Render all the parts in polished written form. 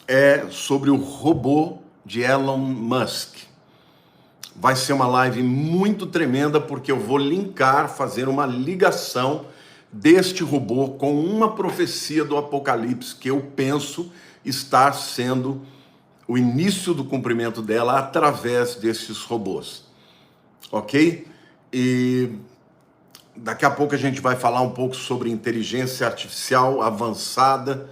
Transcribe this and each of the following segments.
é sobre o robô de Elon Musk. Vai ser uma live muito tremenda porque eu vou fazer uma ligação deste robô com uma profecia do Apocalipse que eu penso estar sendo o início do cumprimento dela através desses robôs, ok? E daqui a pouco a gente vai falar um pouco sobre inteligência artificial avançada.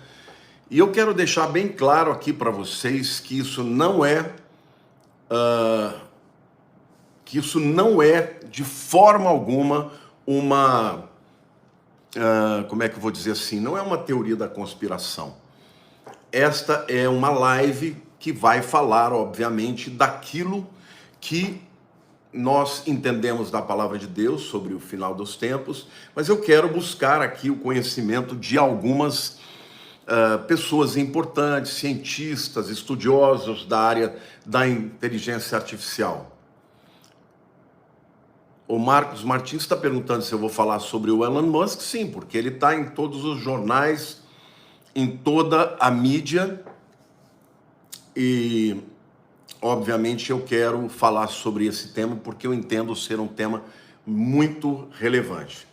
E eu quero deixar bem claro aqui para vocês que isso não é de forma alguma uma, como é que eu vou dizer assim, não é uma teoria da conspiração. Esta é uma live que vai falar, obviamente, daquilo que nós entendemos da palavra de Deus sobre o final dos tempos, mas eu quero buscar aqui o conhecimento de algumas pessoas importantes, cientistas, estudiosos da área da inteligência artificial. O Marcos Martins está perguntando se eu vou falar sobre o Elon Musk. Sim, porque ele está em todos os jornais, em toda a mídia, e obviamente eu quero falar sobre esse tema porque eu entendo ser um tema muito relevante.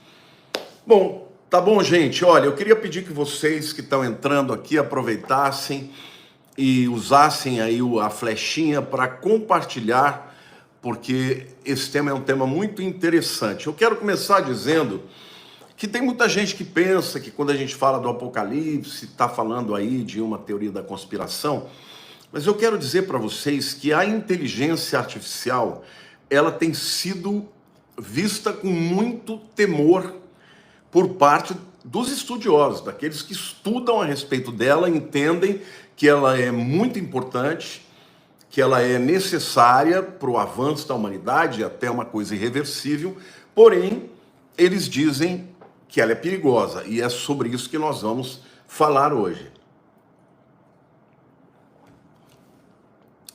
Bom, tá bom, gente? Olha, eu queria pedir que vocês que estão entrando aqui aproveitassem e usassem aí a flechinha para compartilhar, porque esse tema é um tema muito interessante. Eu quero começar dizendo que tem muita gente que pensa que quando a gente fala do Apocalipse, está falando aí de uma teoria da conspiração, mas eu quero dizer para vocês que a inteligência artificial, ela tem sido vista com muito temor por parte dos estudiosos, daqueles que estudam a respeito dela, entendem que ela é muito importante, que ela é necessária para o avanço da humanidade, até uma coisa irreversível, porém, eles dizem que ela é perigosa, e é sobre isso que nós vamos falar hoje.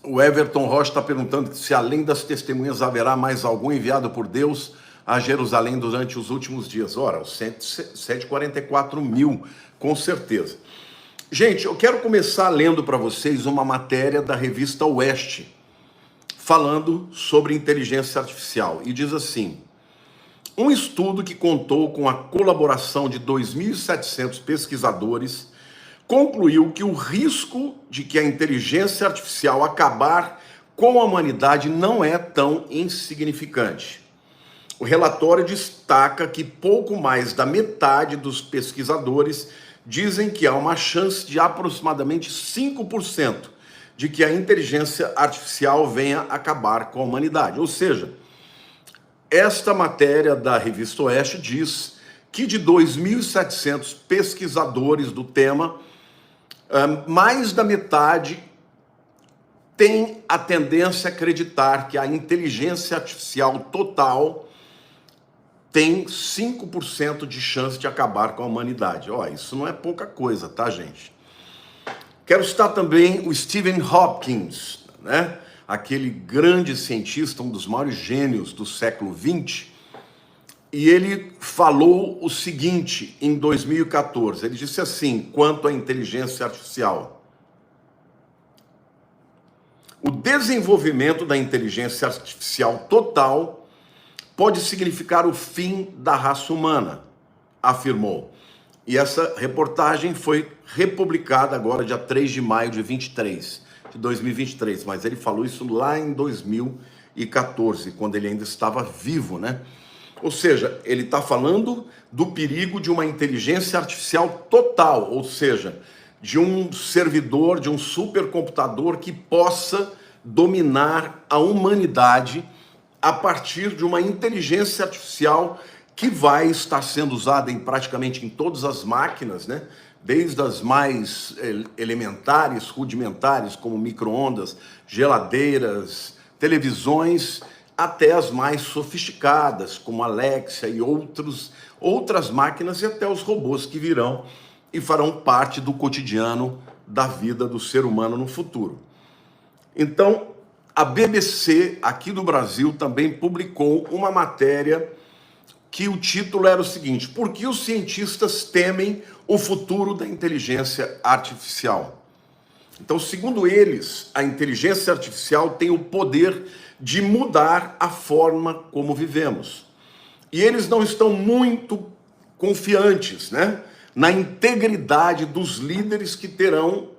O Everton Rocha está perguntando se além das testemunhas haverá mais algum enviado por Deus a Jerusalém durante os últimos dias. Ora, os 144 mil, com certeza. Gente, eu quero começar lendo para vocês uma matéria da revista Oeste, falando sobre inteligência artificial, e diz assim: um estudo que contou com a colaboração de 2.700 pesquisadores concluiu que o risco de que a inteligência artificial acabar com a humanidade não é tão insignificante. O relatório destaca que pouco mais da metade dos pesquisadores dizem que há uma chance de aproximadamente 5% de que a inteligência artificial venha acabar com a humanidade. Ou seja, esta matéria da revista Oeste diz que de 2.700 pesquisadores do tema, mais da metade tem a tendência a acreditar que a inteligência artificial total tem 5% de chance de acabar com a humanidade. Ó, isso não é pouca coisa, tá, gente? Quero citar também o Stephen Hopkins, né? Aquele grande cientista, um dos maiores gênios do século XX, e ele falou o seguinte em 2014, ele disse assim, quanto à inteligência artificial: o desenvolvimento da inteligência artificial total pode significar o fim da raça humana, afirmou. E essa reportagem foi republicada agora, dia 3 de maio de 2023, mas ele falou isso lá em 2014, quando ele ainda estava vivo, né? Ou seja, ele está falando do perigo de uma inteligência artificial total, ou seja, de um servidor, de um supercomputador que possa dominar a humanidade a partir de uma inteligência artificial que vai estar sendo usada praticamente em todas as máquinas, né? Desde as mais elementares, rudimentares, como micro-ondas, geladeiras, televisões, até as mais sofisticadas, como Alexa e outras máquinas, e até os robôs que virão e farão parte do cotidiano da vida do ser humano no futuro. Então, a BBC aqui do Brasil também publicou uma matéria que o título era o seguinte: por que os cientistas temem o futuro da inteligência artificial? Então, segundo eles, a inteligência artificial tem o poder de mudar a forma como vivemos. E eles não estão muito confiantes, né, na integridade dos líderes que terão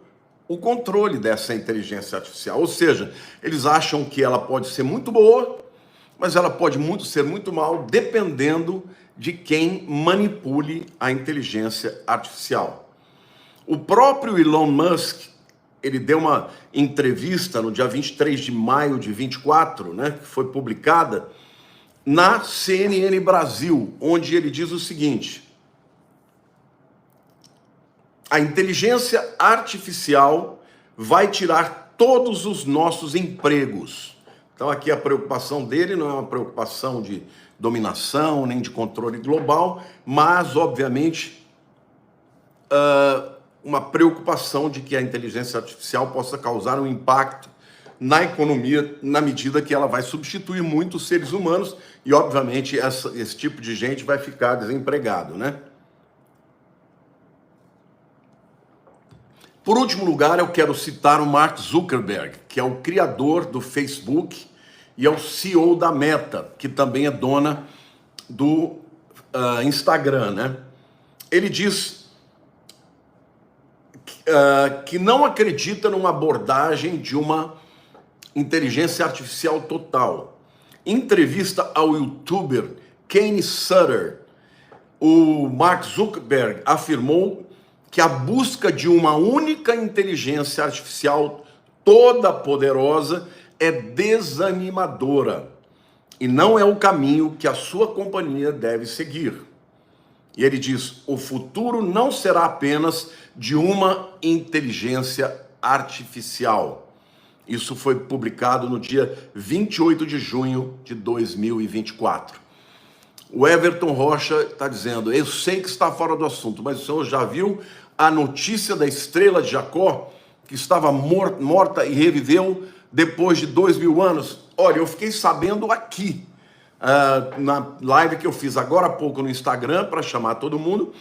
o controle dessa inteligência artificial. Ou seja, eles acham que ela pode ser muito boa, mas ela pode ser muito mal, dependendo de quem manipule a inteligência artificial. O próprio Elon Musk, ele deu uma entrevista no dia 23 de maio de 24, né, que foi publicada na CNN Brasil, onde ele diz o seguinte: a inteligência artificial vai tirar todos os nossos empregos. Então aqui a preocupação dele não é uma preocupação de dominação, nem de controle global, mas, obviamente, uma preocupação de que a inteligência artificial possa causar um impacto na economia, na medida que ela vai substituir muitos seres humanos e, obviamente, esse tipo de gente vai ficar desempregado, né? Por último lugar, eu quero citar o Mark Zuckerberg, que é o criador do Facebook e é o CEO da Meta, que também é dona do Instagram, né? Ele diz que não acredita numa abordagem de uma inteligência artificial total. Em entrevista ao youtuber Kane Sutter, o Mark Zuckerberg afirmou que a busca de uma única inteligência artificial toda poderosa é desanimadora e não é o caminho que a sua companhia deve seguir. E ele diz: o futuro não será apenas de uma inteligência artificial. Isso foi publicado no dia 28 de junho de 2024. O Everton Rocha está dizendo: eu sei que está fora do assunto, mas o senhor já viu a notícia da estrela de Jacó, que estava morta e reviveu depois de 2000 anos? Olha, eu fiquei sabendo aqui, na live que eu fiz agora há pouco no Instagram, para chamar todo mundo,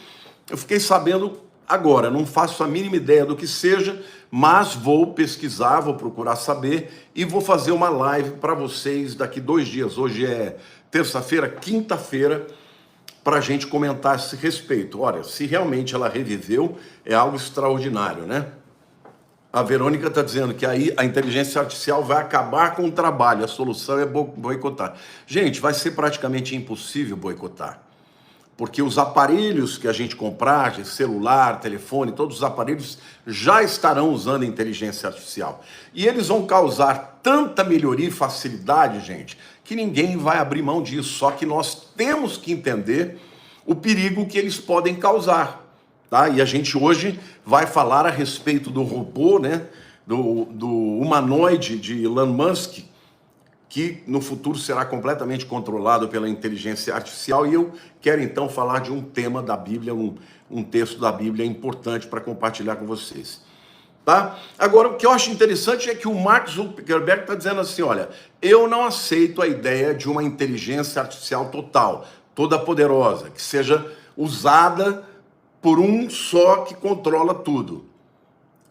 eu fiquei sabendo agora, não faço a mínima ideia do que seja, mas vou pesquisar, vou procurar saber e vou fazer uma live para vocês daqui 2 dias. Hoje é terça-feira, quinta-feira, para a gente comentar a esse respeito. Olha, se realmente ela reviveu, é algo extraordinário, né? A Verônica está dizendo que aí a inteligência artificial vai acabar com o trabalho, a solução é boicotar. Gente, vai ser praticamente impossível boicotar, porque os aparelhos que a gente comprar, de celular, telefone, todos os aparelhos já estarão usando inteligência artificial. E eles vão causar tanta melhoria e facilidade, gente, que ninguém vai abrir mão disso. Só que nós temos que entender o perigo que eles podem causar, tá? E a gente hoje vai falar a respeito do robô, né, do humanoide de Elon Musk, que no futuro será completamente controlado pela inteligência artificial. E eu quero então falar de um tema da Bíblia, um texto da Bíblia importante para compartilhar com vocês. Tá? Agora, o que eu acho interessante é que o Mark Zuckerberg está dizendo assim: olha, eu não aceito a ideia de uma inteligência artificial total, toda poderosa, que seja usada por um só que controla tudo.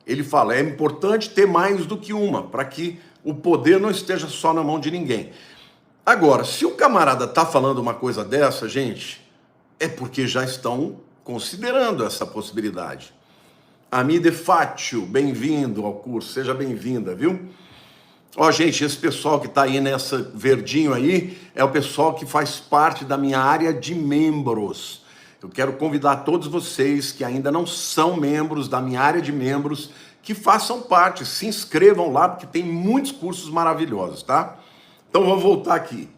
Ele fala: é importante ter mais do que uma, para que o poder não esteja só na mão de ninguém. Agora, se o camarada está falando uma coisa dessa, gente, é porque já estão considerando essa possibilidade. Amide Fátio, bem-vindo ao curso, seja bem-vinda, viu? Ó, gente, esse pessoal que está aí nessa verdinho aí, é o pessoal que faz parte da minha área de membros. Eu quero convidar todos vocês que ainda não são membros da minha área de membros, que façam parte, se inscrevam lá, porque tem muitos cursos maravilhosos, tá? Então vamos voltar aqui.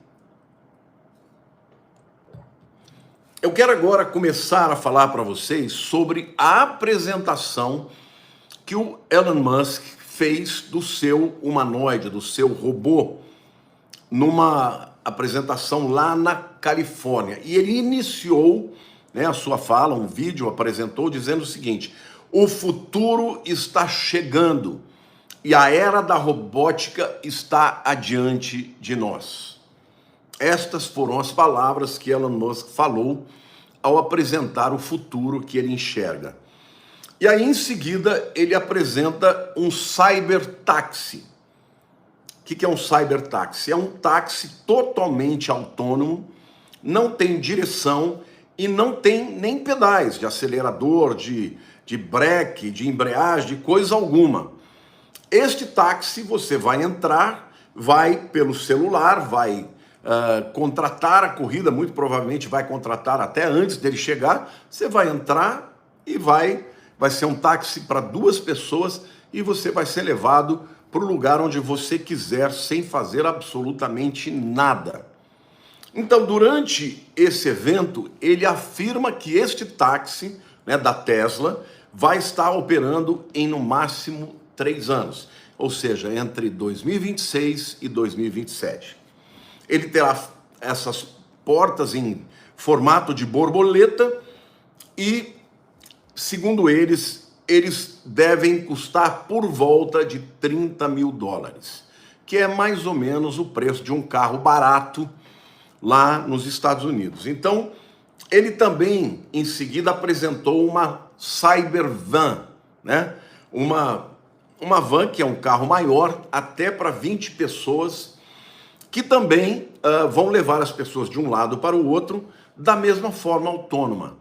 Eu quero agora começar a falar para vocês sobre a apresentação que o Elon Musk fez do seu humanoide, do seu robô, numa apresentação lá na Califórnia. E ele iniciou, né, a sua fala, um vídeo apresentou dizendo o seguinte: o futuro está chegando e a era da robótica está adiante de nós. Estas foram as palavras que Elon Musk falou ao apresentar o futuro que ele enxerga. E aí, em seguida, ele apresenta um cybertáxi. O que é um cybertáxi? É um táxi totalmente autônomo, não tem direção e não tem nem pedais de acelerador, de breque, de embreagem, de coisa alguma. Este táxi você vai entrar, vai pelo celular, vai contratar a corrida, muito provavelmente vai contratar até antes dele chegar. Você vai entrar e vai ser um táxi para 2 pessoas e você vai ser levado para o lugar onde você quiser, sem fazer absolutamente nada. Então, durante esse evento, ele afirma que este táxi, né, da Tesla vai estar operando em no máximo 3 anos, ou seja, entre 2026 e 2027. Ele terá essas portas em formato de borboleta e, segundo eles devem custar por volta de 30 mil dólares, que é mais ou menos o preço de um carro barato lá nos Estados Unidos. Então, ele também, em seguida, apresentou uma Cybervan, né? Uma van que é um carro maior, até para 20 pessoas, que também vão levar as pessoas de um lado para o outro da mesma forma autônoma,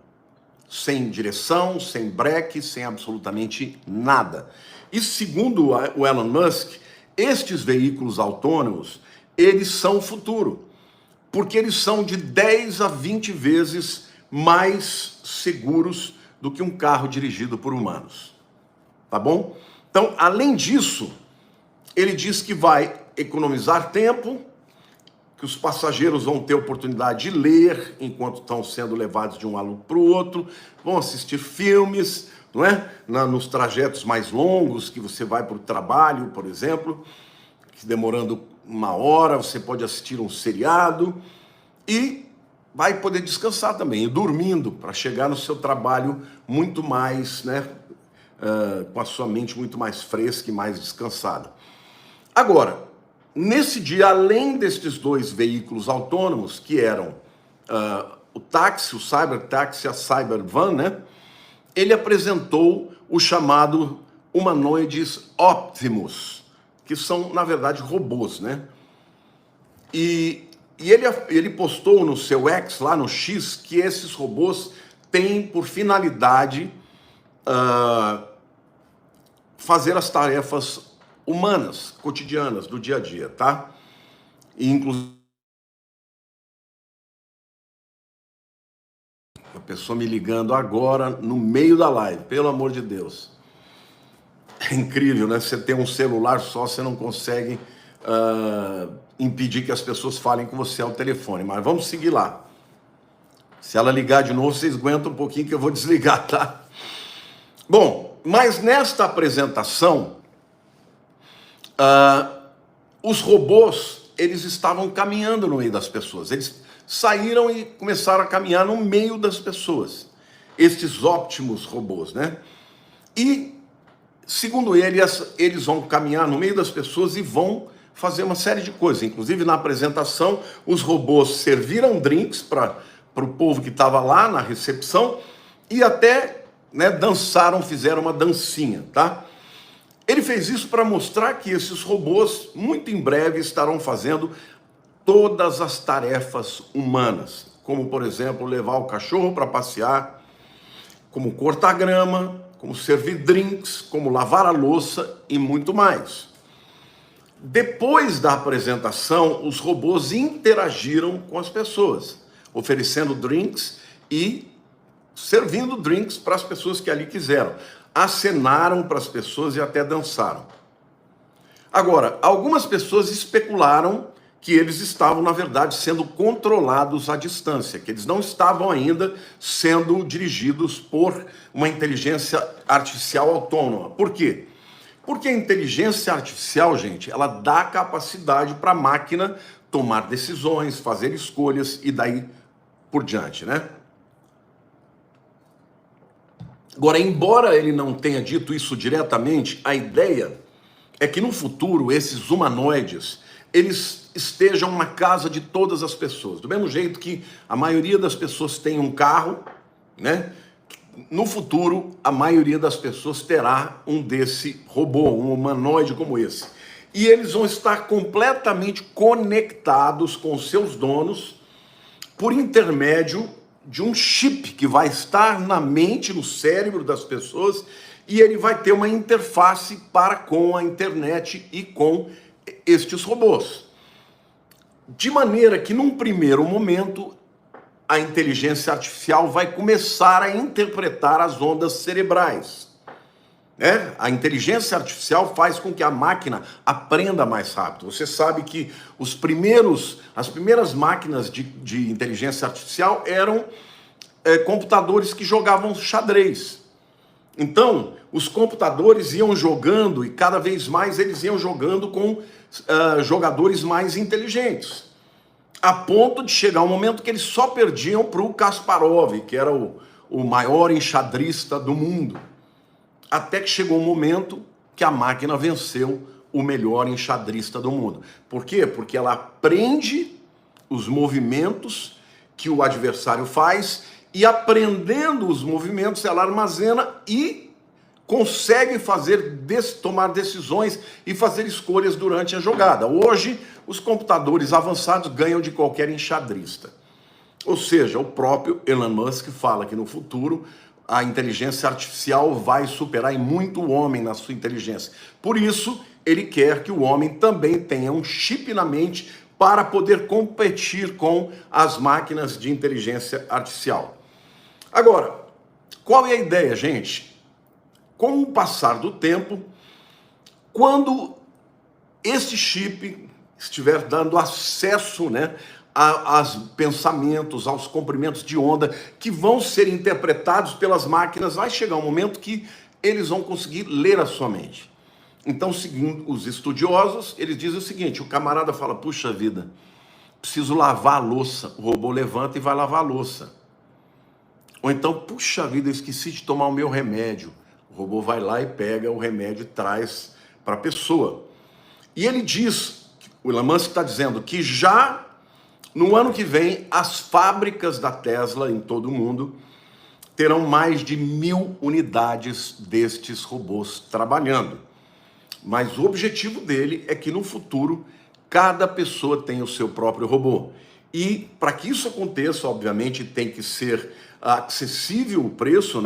sem direção, sem breque, sem absolutamente nada. E segundo o Elon Musk, estes veículos autônomos, eles são o futuro, porque eles são de 10 a 20 vezes mais seguros do que um carro dirigido por humanos. Tá bom? Então, além disso, ele diz que vai economizar tempo, que os passageiros vão ter oportunidade de ler enquanto estão sendo levados de um lado para o outro, vão assistir filmes, não é? Nos trajetos mais longos, que você vai para o trabalho, por exemplo, que demorando 1 hora, você pode assistir um seriado e vai poder descansar também, e dormindo, para chegar no seu trabalho muito mais, né, com a sua mente muito mais fresca e mais descansada. Agora, nesse dia, além destes 2 veículos autônomos, que eram o táxi, o cybertáxi, a cybervan, né, ele apresentou o chamado humanoides Optimus, que são, na verdade, robôs, né? E ele postou no seu X, lá no X, que esses robôs têm por finalidade fazer as tarefas humanas, cotidianas, do dia a dia, tá? E inclusive a pessoa me ligando agora no meio da live, pelo amor de Deus. É incrível, né? Você tem um celular só, você não consegue impedir que as pessoas falem com você ao telefone. Mas vamos seguir lá. Se ela ligar de novo, vocês aguentam um pouquinho que eu vou desligar, tá? Bom, mas nesta apresentação, os robôs, eles estavam caminhando no meio das pessoas. Eles saíram e começaram a caminhar no meio das pessoas. Estes Optimus robôs, né? E, segundo eles vão caminhar no meio das pessoas e vão fazer uma série de coisas. Inclusive, na apresentação, os robôs serviram drinks para o povo que estava lá na recepção e até, né, dançaram, fizeram uma dancinha, tá? Ele fez isso para mostrar que esses robôs, muito em breve, estarão fazendo todas as tarefas humanas, como, por exemplo, levar o cachorro para passear, como cortar grama, como servir drinks, como lavar a louça e muito mais. Depois da apresentação, os robôs interagiram com as pessoas, oferecendo drinks e servindo drinks para as pessoas que ali quiseram. Acenaram para as pessoas e até dançaram. Agora, algumas pessoas especularam que eles estavam, na verdade, sendo controlados à distância, que eles não estavam ainda sendo dirigidos por uma inteligência artificial autônoma. Por quê? Porque a inteligência artificial, gente, ela dá capacidade para a máquina tomar decisões, fazer escolhas e daí por diante, né? Agora, embora ele não tenha dito isso diretamente, a ideia é que no futuro esses humanoides, eles estejam na casa de todas as pessoas. Do mesmo jeito que a maioria das pessoas tem um carro, né, no futuro, a maioria das pessoas terá um desse robô, um humanoide como esse. E eles vão estar completamente conectados com seus donos por intermédio de um chip que vai estar na mente, no cérebro das pessoas, e ele vai ter uma interface para com a internet e com estes robôs. De maneira que, num primeiro momento, a inteligência artificial vai começar a interpretar as ondas cerebrais. A inteligência artificial faz com que a máquina aprenda mais rápido. Você sabe que as primeiras máquinas de inteligência artificial eram computadores que jogavam xadrez. Então, os computadores iam jogando e cada vez mais eles iam jogando com jogadores mais inteligentes. A ponto de chegar um momento que eles só perdiam para o Kasparov, que era o maior enxadrista do mundo. Até que chegou um momento que a máquina venceu o melhor enxadrista do mundo. Por quê? Porque ela aprende os movimentos que o adversário faz e, aprendendo os movimentos, ela armazena e consegue tomar decisões e fazer escolhas durante a jogada. Hoje, os computadores avançados ganham de qualquer enxadrista. Ou seja, o próprio Elon Musk fala que no futuro a inteligência artificial vai superar em muito o homem na sua inteligência. Por isso, ele quer que o homem também tenha um chip na mente para poder competir com as máquinas de inteligência artificial. Agora, qual é a ideia, gente? Com o passar do tempo, quando esse chip estiver dando acesso, aos pensamentos, aos comprimentos de onda que vão ser interpretados pelas máquinas, vai chegar um momento que eles vão conseguir ler a sua mente. Então, segundo os estudiosos, eles dizem o seguinte: o camarada fala, puxa vida, preciso lavar a louça. O robô levanta e vai lavar a louça. Ou então, puxa vida, eu esqueci de tomar o meu remédio. O robô vai lá e pega o remédio e traz para a pessoa. E ele diz, o Elon Musk está dizendo que já no ano que vem, as fábricas da Tesla em todo o mundo terão mais de 1.000 unidades destes robôs trabalhando. Mas o objetivo dele é que no futuro, cada pessoa tenha o seu próprio robô. E para que isso aconteça, obviamente, tem que ser acessível o preço,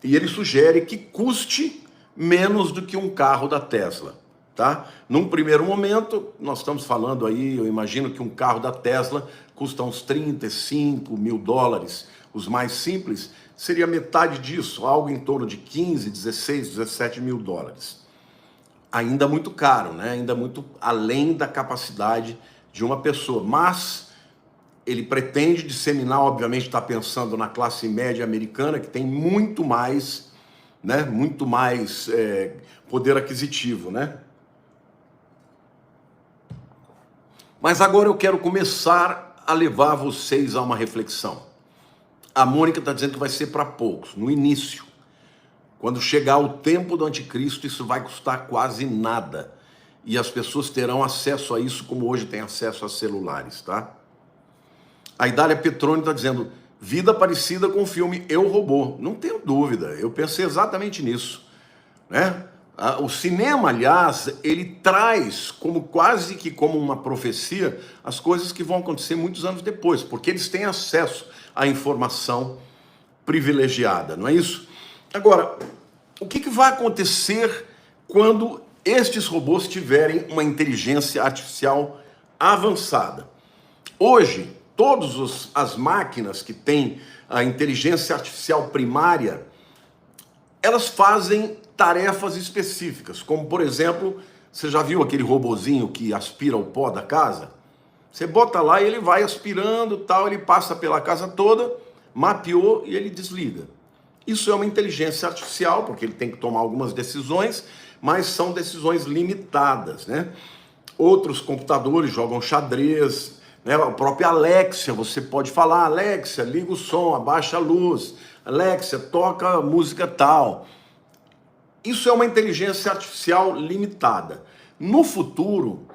E ele sugere que custe menos do que um carro da Tesla. Tá? Num primeiro momento, nós estamos falando aí, eu imagino que um carro da Tesla custa uns 35 mil dólares. Os mais simples seria metade disso, algo em torno de 15, 16, 17 mil dólares. Ainda muito caro, Ainda muito além da capacidade de uma pessoa. Mas ele pretende disseminar, obviamente está pensando na classe média americana, que tem muito mais, muito mais poder aquisitivo, Mas agora eu quero começar a levar vocês a uma reflexão. A Mônica está dizendo que vai ser para poucos, no início. Quando chegar o tempo do anticristo, isso vai custar quase nada. E as pessoas terão acesso a isso como hoje tem acesso a celulares, tá? A Idália Petroni está dizendo, vida parecida com o filme Eu, Robô. Não tenho dúvida, eu pensei exatamente nisso, O cinema, aliás, ele traz quase que como uma profecia as coisas que vão acontecer muitos anos depois, porque eles têm acesso à informação privilegiada, não é isso? Agora, o que vai acontecer quando estes robôs tiverem uma inteligência artificial avançada? Hoje, todas as máquinas que têm a inteligência artificial primária, elas fazem tarefas específicas, como, por exemplo, você já viu aquele robozinho que aspira o pó da casa? Você bota lá e ele vai aspirando, tal, ele passa pela casa toda, mapeou e ele desliga. Isso é uma inteligência artificial, porque ele tem que tomar algumas decisões, mas são decisões limitadas, Outros computadores jogam xadrez, A própria Alexia, você pode falar, Alexia, liga o som, abaixa a luz, Alexia, toca música tal. Isso é uma inteligência artificial limitada. No futuro,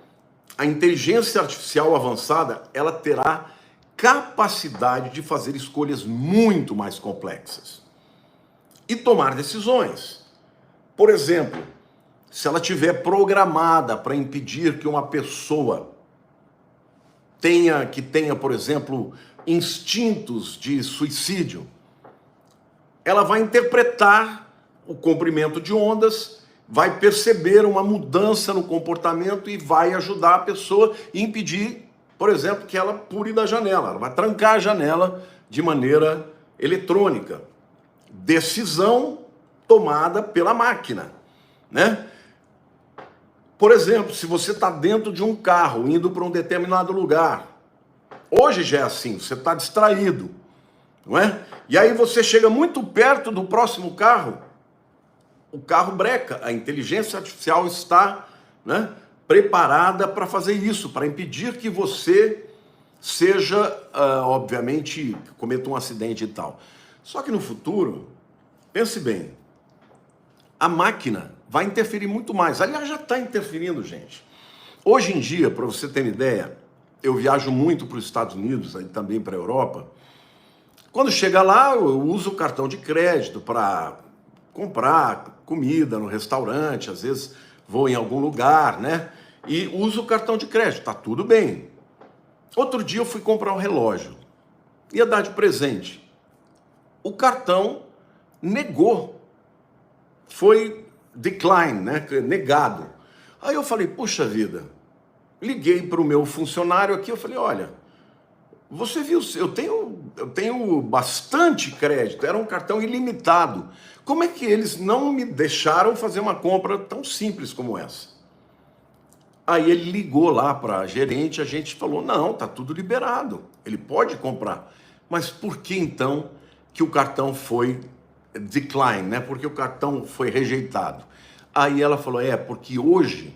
a inteligência artificial avançada, ela terá capacidade de fazer escolhas muito mais complexas. e tomar decisões. Por exemplo, se ela tiver programada para impedir que uma pessoa tenha, por exemplo, instintos de suicídio, ela vai interpretar o comprimento de ondas, vai perceber uma mudança no comportamento e vai ajudar a pessoa a impedir, por exemplo, que ela pule da janela. Ela vai trancar a janela de maneira eletrônica. Decisão tomada pela máquina, né? Por exemplo, se você está dentro de um carro indo para um determinado lugar, hoje já é assim, você está distraído, não é? E aí você chega muito perto do próximo carro, o carro breca. A inteligência artificial está, né, preparada para fazer isso, para impedir que você seja, obviamente, cometa um acidente e tal. Só que no futuro, pense bem, a máquina vai interferir muito mais. Aliás, já está interferindo, gente. Hoje em dia, para você ter uma ideia, eu viajo muito para os Estados Unidos, aí também para a Europa. Quando chega lá, eu uso o cartão de crédito para comprar comida no restaurante, às vezes vou em algum lugar, né? E uso o cartão de crédito, tá tudo bem. Outro dia eu fui comprar um relógio, ia dar de presente. O cartão negou, foi decline, né? Negado. Aí eu falei, puxa vida, liguei para o meu funcionário aqui, eu falei, olha, você viu, eu tenho bastante crédito, era um cartão ilimitado. Como é que eles não me deixaram fazer uma compra tão simples como essa? Aí ele ligou lá para a gerente, a gente falou, não, tá tudo liberado, ele pode comprar. Mas por que então que o cartão foi decline, né? Porque o cartão foi rejeitado. Aí ela falou, porque hoje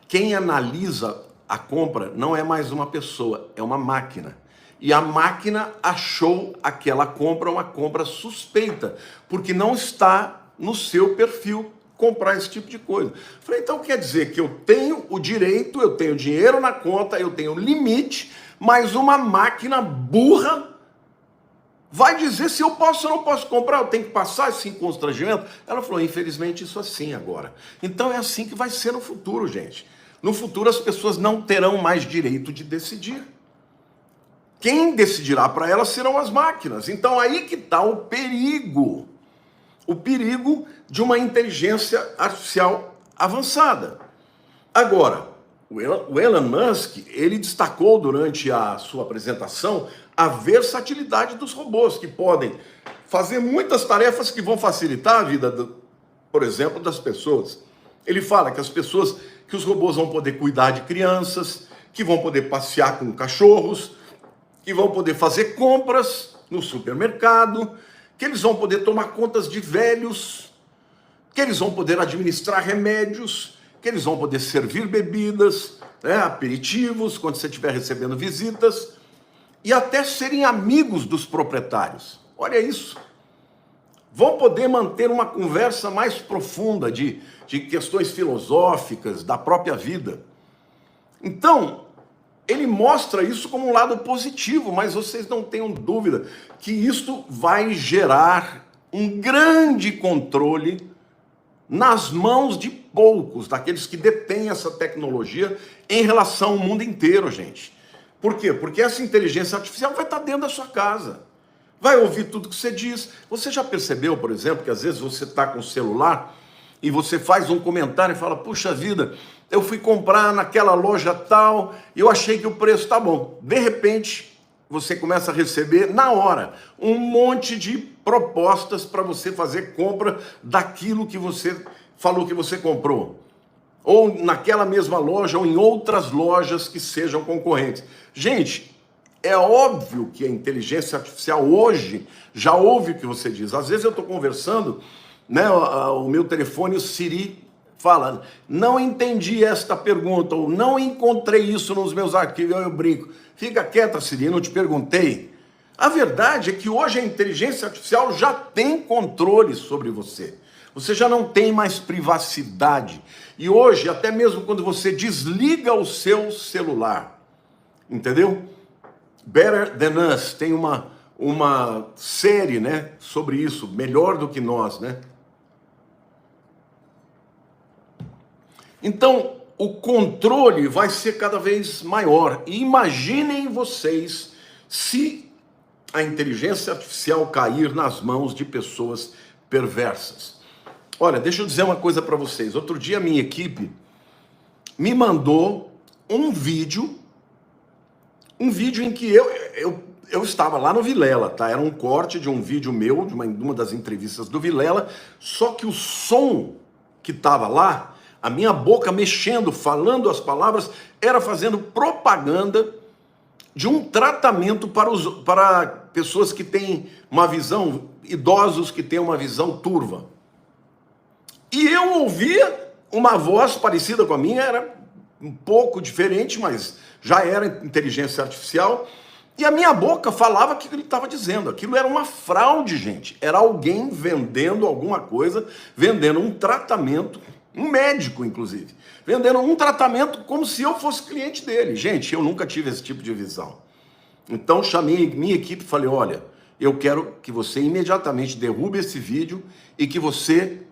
quem analisa a compra não é mais uma pessoa, é uma máquina. E a máquina achou aquela compra uma compra suspeita, porque não está no seu perfil comprar esse tipo de coisa. Falei, então quer dizer que eu tenho o direito, eu tenho dinheiro na conta, eu tenho limite, mas uma máquina burra vai dizer se eu posso ou não posso comprar, eu tenho que passar esse constrangimento? Ela falou, infelizmente isso é assim agora. Então é assim que vai ser no futuro, gente. No futuro as pessoas não terão mais direito de decidir. Quem decidirá para elas serão as máquinas. Então aí que está o perigo de uma inteligência artificial avançada. Agora, o Elon Musk, ele destacou durante a sua apresentação a versatilidade dos robôs, que podem fazer muitas tarefas que vão facilitar a vida, por exemplo, das pessoas. Ele fala que que os robôs vão poder cuidar de crianças, que vão poder passear com cachorros, que vão poder fazer compras no supermercado, que eles vão poder tomar contas de velhos, que eles vão poder administrar remédios, que eles vão poder servir bebidas, né, aperitivos, quando você estiver recebendo visitas, e até serem amigos dos proprietários. Olha isso. Vão poder manter uma conversa mais profunda de questões filosóficas, da própria vida. Então, ele mostra isso como um lado positivo, mas vocês não tenham dúvida que isso vai gerar um grande controle nas mãos de poucos, daqueles que detêm essa tecnologia em relação ao mundo inteiro, gente. Por quê? Porque essa inteligência artificial vai estar dentro da sua casa, vai ouvir tudo que você diz. Você já percebeu, por exemplo, que às vezes você está com o celular e você faz um comentário e fala, puxa vida, eu fui comprar naquela loja tal e eu achei que o preço está bom. De repente, você começa a receber, na hora, um monte de propostas para você fazer compra daquilo que você falou que você comprou. Ou naquela mesma loja, ou em outras lojas que sejam concorrentes. Gente, é óbvio que a inteligência artificial hoje já ouve o que você diz. Às vezes eu estou conversando, né, o meu telefone, o Siri, fala, não entendi esta pergunta, ou não encontrei isso nos meus arquivos, eu brinco. Fica quieta, Siri, não te perguntei. A verdade é que hoje a inteligência artificial já tem controle sobre você. Você já não tem mais privacidade. E hoje, até mesmo quando você desliga o seu celular, entendeu? Better Than Us tem uma série, né, sobre isso, melhor do que nós, né? Então, o controle vai ser cada vez maior. E imaginem vocês se a inteligência artificial cair nas mãos de pessoas perversas. Olha, deixa eu dizer uma coisa para vocês. Outro dia a minha equipe me mandou um vídeo em que eu estava lá no Vilela, tá? Era um corte de um vídeo meu, de uma das entrevistas do Vilela, só que o som que estava lá, a minha boca mexendo, falando as palavras, era fazendo propaganda de um tratamento para pessoas que têm uma visão, idosos que têm uma visão turva. E eu ouvia uma voz parecida com a minha, era um pouco diferente, mas já era inteligência artificial, e a minha boca falava o que ele estava dizendo. Aquilo era uma fraude, gente. Era alguém vendendo alguma coisa, vendendo um tratamento, um médico, inclusive, vendendo um tratamento como se eu fosse cliente dele. Gente, eu nunca tive esse tipo de visão. Então, chamei minha equipe e falei, olha, eu quero que você imediatamente derrube esse vídeo e que você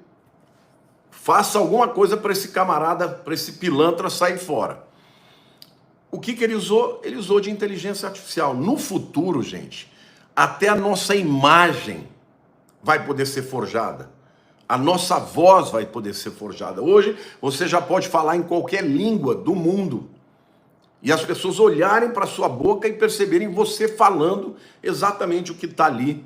faça alguma coisa para esse camarada, para esse pilantra sair fora. O que ele usou? Ele usou de inteligência artificial. No futuro, gente, até a nossa imagem vai poder ser forjada. A nossa voz vai poder ser forjada. Hoje, você já pode falar em qualquer língua do mundo. E as pessoas olharem para a sua boca e perceberem você falando exatamente o que está ali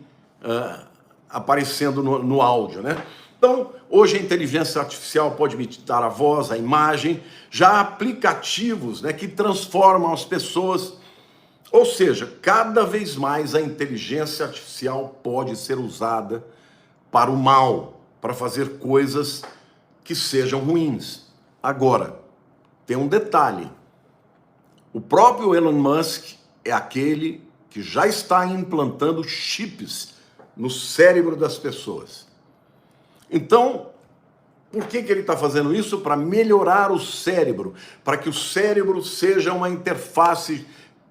aparecendo no áudio, né? Então, hoje a inteligência artificial pode imitar a voz, a imagem, já há aplicativos, né, que transformam as pessoas. Ou seja, cada vez mais a inteligência artificial pode ser usada para o mal, para fazer coisas que sejam ruins. Agora, tem um detalhe. O próprio Elon Musk é aquele que já está implantando chips no cérebro das pessoas. Então, por que ele está fazendo isso? Para melhorar o cérebro, para que o cérebro seja uma interface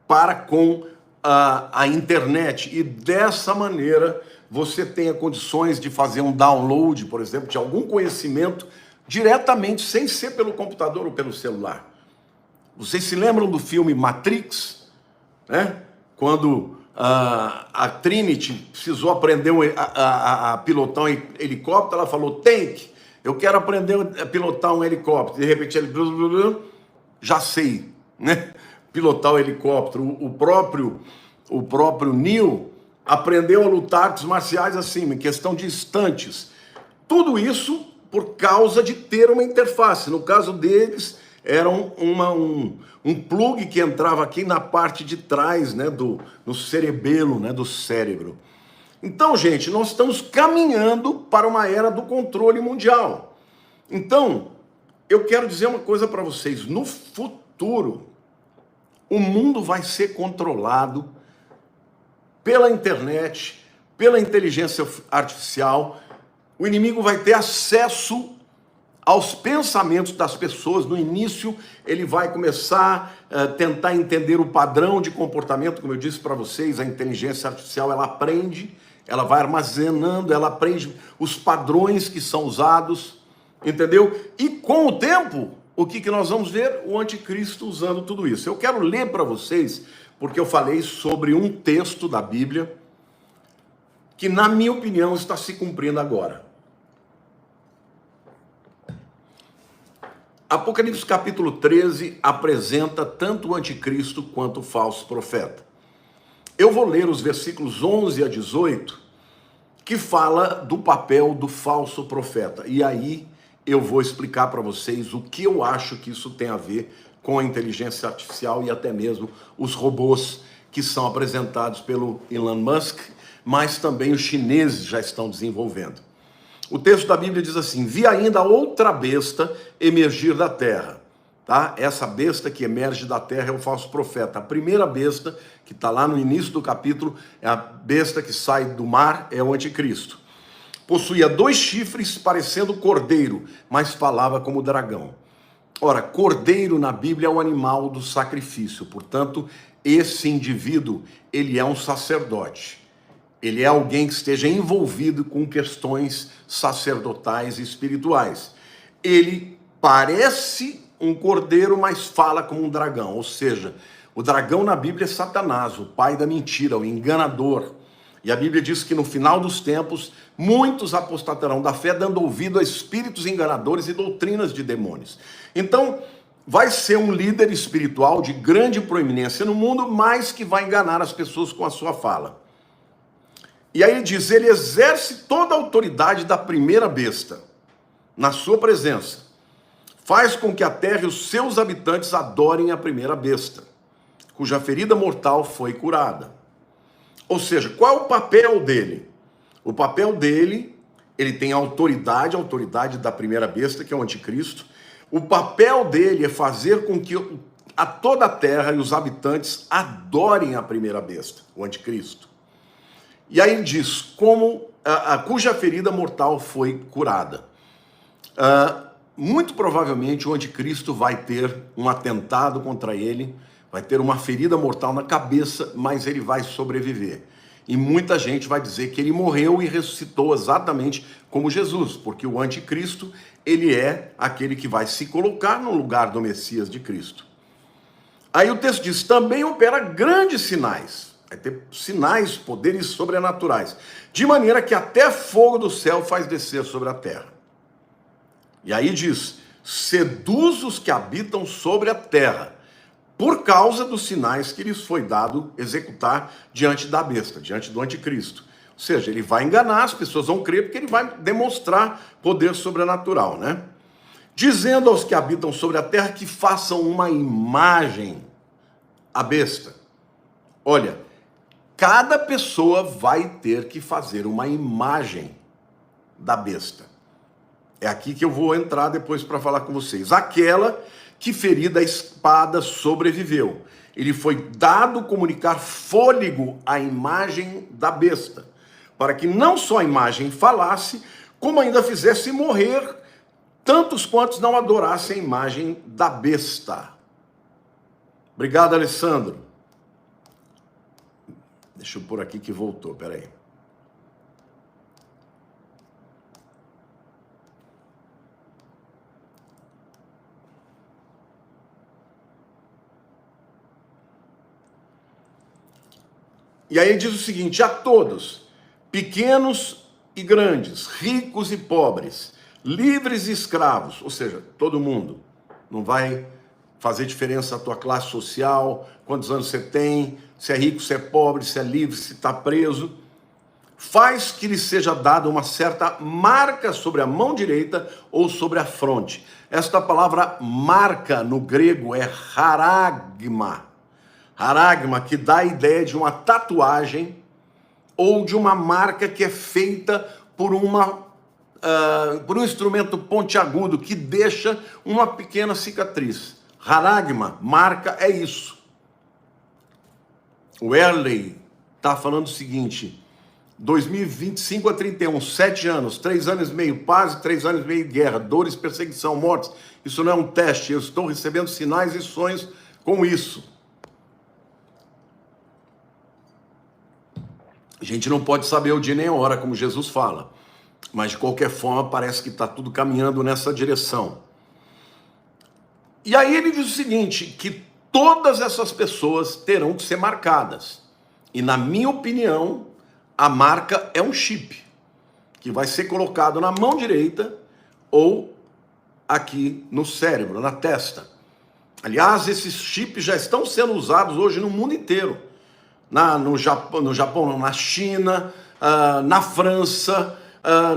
para com a internet. E dessa maneira, você tenha condições de fazer um download, por exemplo, de algum conhecimento diretamente, sem ser pelo computador ou pelo celular. Vocês se lembram do filme Matrix, né? Quando a Trinity precisou aprender a pilotar um helicóptero, ela falou, Tank, eu quero aprender a pilotar um helicóptero. De repente ele, já sei, né? Pilotar o helicóptero. O próprio Neo aprendeu a lutar artes marciais assim, em questão de instantes. Tudo isso por causa de ter uma interface. No caso deles, era um plug que entrava aqui na parte de trás, né, no cerebelo, né, do cérebro. Então, gente, nós estamos caminhando para uma era do controle mundial. Então, eu quero dizer uma coisa para vocês. No futuro, o mundo vai ser controlado pela internet, pela inteligência artificial. O inimigo vai ter acesso aos pensamentos das pessoas. No início, ele vai começar a tentar entender o padrão de comportamento. Como eu disse para vocês, a inteligência artificial, ela aprende, ela vai armazenando, ela aprende os padrões que são usados, entendeu? E com o tempo, o que nós vamos ver? O anticristo usando tudo isso. Eu quero ler para vocês, porque eu falei sobre um texto da Bíblia que, na minha opinião, está se cumprindo agora. Apocalipse capítulo 13 apresenta tanto o anticristo quanto o falso profeta. Eu vou ler os versículos 11 a 18, que fala do papel do falso profeta. E aí eu vou explicar para vocês o que eu acho que isso tem a ver com a inteligência artificial e até mesmo os robôs que são apresentados pelo Elon Musk, mas também os chineses já estão desenvolvendo. O texto da Bíblia diz assim, vi ainda outra besta emergir da terra. Tá? Essa besta que emerge da terra é o falso profeta. A primeira besta, que está lá no início do capítulo, é a besta que sai do mar, é o anticristo. Possuía 2 chifres, parecendo cordeiro, mas falava como dragão. Ora, cordeiro na Bíblia é o animal do sacrifício. Portanto, esse indivíduo, ele é um sacerdote. Ele é alguém que esteja envolvido com questões sacerdotais e espirituais. Ele parece um cordeiro, mas fala como um dragão. Ou seja, o dragão na Bíblia é Satanás, o pai da mentira, o enganador. E a Bíblia diz que no final dos tempos, muitos apostatarão da fé, dando ouvido a espíritos enganadores e doutrinas de demônios. Então, vai ser um líder espiritual de grande proeminência no mundo, mas que vai enganar as pessoas com a sua fala. E aí ele diz, ele exerce toda a autoridade da primeira besta, na sua presença. Faz com que a terra e os seus habitantes adorem a primeira besta, cuja ferida mortal foi curada. Ou seja, qual é o papel dele? O papel dele, ele tem a autoridade da primeira besta, que é o anticristo. O papel dele é fazer com que a toda a terra e os habitantes adorem a primeira besta, o anticristo. E aí ele diz, cuja ferida mortal foi curada. Muito provavelmente o anticristo vai ter um atentado contra ele, vai ter uma ferida mortal na cabeça, mas ele vai sobreviver. E muita gente vai dizer que ele morreu e ressuscitou exatamente como Jesus, porque o anticristo, ele é aquele que vai se colocar no lugar do Messias de Cristo. Aí o texto diz, também opera grandes sinais, vai ter sinais, poderes sobrenaturais, de maneira que até fogo do céu faz descer sobre a terra. E aí diz, seduz os que habitam sobre a terra, por causa dos sinais que lhes foi dado executar diante da besta, diante do anticristo. Ou seja, ele vai enganar, as pessoas vão crer, porque ele vai demonstrar poder sobrenatural, né? Dizendo aos que habitam sobre a terra que façam uma imagem à besta. Olha, cada pessoa vai ter que fazer uma imagem da besta. É aqui que eu vou entrar depois para falar com vocês. Aquela que ferida a espada sobreviveu. Ele foi dado comunicar fôlego à imagem da besta, para que não só a imagem falasse, como ainda fizesse morrer tantos quantos não adorassem a imagem da besta. Obrigado, Alessandro. Deixa eu pôr aqui que voltou, peraí. E aí ele diz o seguinte, a todos, pequenos e grandes, ricos e pobres, livres e escravos, ou seja, todo mundo, não vai fazer diferença a tua classe social, quantos anos você tem, se é rico, se é pobre, se é livre, se está preso, faz que lhe seja dada uma certa marca sobre a mão direita ou sobre a fronte. Esta palavra marca no grego é haragma. Haragma, que dá a ideia de uma tatuagem ou de uma marca que é feita por um instrumento pontiagudo que deixa uma pequena cicatriz. Haragma, marca, é isso. O Erley está falando o seguinte, 2025 a 31, 7 anos, 3 anos e meio paz e 3 anos e meio de guerra, dores, perseguição, mortes. Isso não é um teste, eu estou recebendo sinais e sonhos com isso. A gente não pode saber o dia nem a hora, como Jesus fala. Mas, de qualquer forma, parece que está tudo caminhando nessa direção. E aí ele diz o seguinte, que todas essas pessoas terão que ser marcadas. E, na minha opinião, a marca é um chip, que vai ser colocado na mão direita ou aqui no cérebro, na testa. Aliás, esses chips já estão sendo usados hoje no mundo inteiro. No Japão, na China, na França,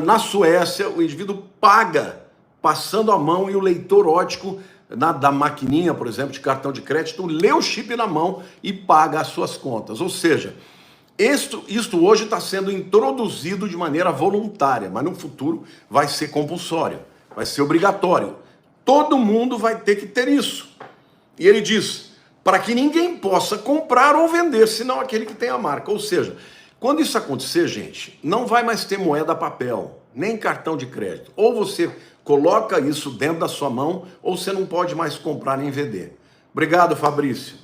na Suécia, o indivíduo paga passando a mão e o leitor óptico da maquininha, por exemplo, de cartão de crédito, lê o chip na mão e paga as suas contas. Ou seja, isto hoje está sendo introduzido de maneira voluntária, mas no futuro vai ser compulsório, vai ser obrigatório. Todo mundo vai ter que ter isso. E ele diz, para que ninguém possa comprar ou vender, senão aquele que tem a marca. Ou seja, quando isso acontecer, gente, não vai mais ter moeda papel, nem cartão de crédito. Ou você coloca isso dentro da sua mão, ou você não pode mais comprar nem vender. Obrigado, Fabrício.